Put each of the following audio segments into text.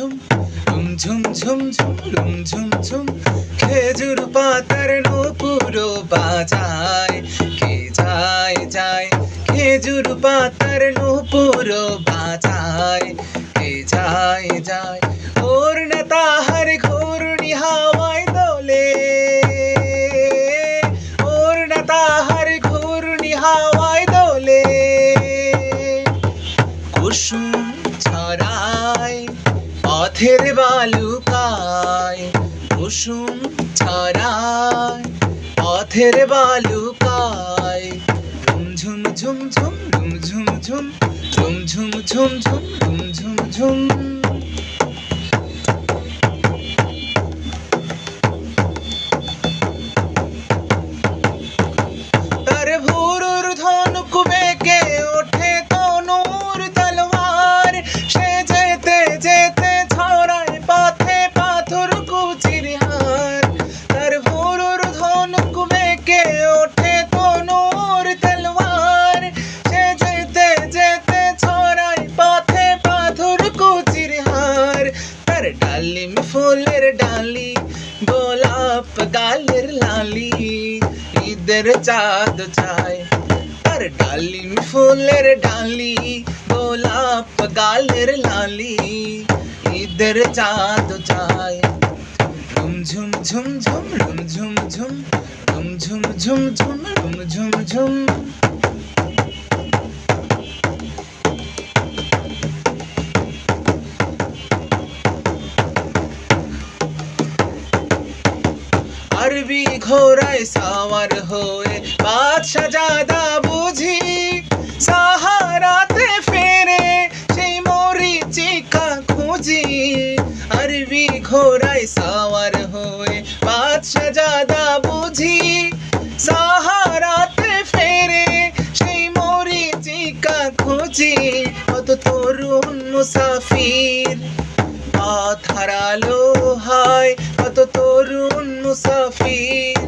ঝুম ঝুম ঝুম ঝুম ঝুম ঝুম ঝুম খেজুর পাতার নূপুর বাজায় কে যায় যায় খেজুর পাতার নূপুর বাজায় কে যায় যায় ওর না তাহার ঘূর্ণি হাওয়ায় দোলে ওর না তাহার ঘূর্ণি হাওয়ায় দোলে কুসুম ছড়ায় পথের বালুকায় কুসুম ছড়ায় পথের বালুকায় ঝুম ঝুম ঝুম ঝুম ঝুম ঝুম ঝুম ঝুম ঝুম ঝুম ঝুম ঝুম তার ভুরুর ধনুক বেঁকে ওঠে তনুর তলোয়ার সে যেতে যেতে ছড়ায় পথে পাথর কুচির হার তার ভুরুর ধনুক বেঁকে ওঠে তনুর তলোয়ার সে যেতে যেতে ছড়ায় পথে পাথর কুচির হার তার ডালিম ফুলের ডালি গোলাপ গালের লালি ঈদের চাঁদ চায় তার ডালিম ফুলের ডালি গোলাপ গালের লালি ঈদের চাঁদ চায় ঝুম ঝুম ঝুম ঝুম ঝুম ঝুম ঝুম ঝুম ঝুম ঝুম ঝুম ঝুম আরবি ঘোড়ায় সাওয়ার হয়ে বাদশা জাদা বুঝি সাহারাতে ফেরে সেই মরীচিকা খুঁজি আরবি ঘোড়ায় সাওয়ার হয়ে বাদশা জাদা বুঝি সাহারাতে ফেরে সেই মরীচিকা খুঁজি কত তরুণ মুসাফির পথ হারালো হায় কত তরুণ মুসাফির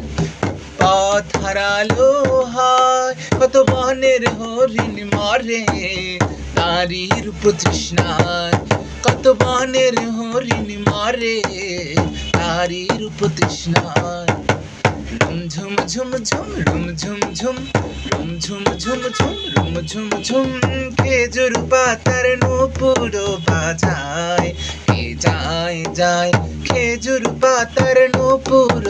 পথ হারালো হায় কত বনের হরিণ মরে তারই রূপ তৃষ্ণায় কত বনের হরিণ মরে তারই রূপ তৃষ্ণায় ঝুম ঝুম ঝুম ঝুম ঝুম ঝুম ঝুম ঝুম ঝুম ঝুম ঝুম ঝুম খেজুর পাতার নূপুর বাজায় কে যায় যায় খেজুর পাতার নূপুর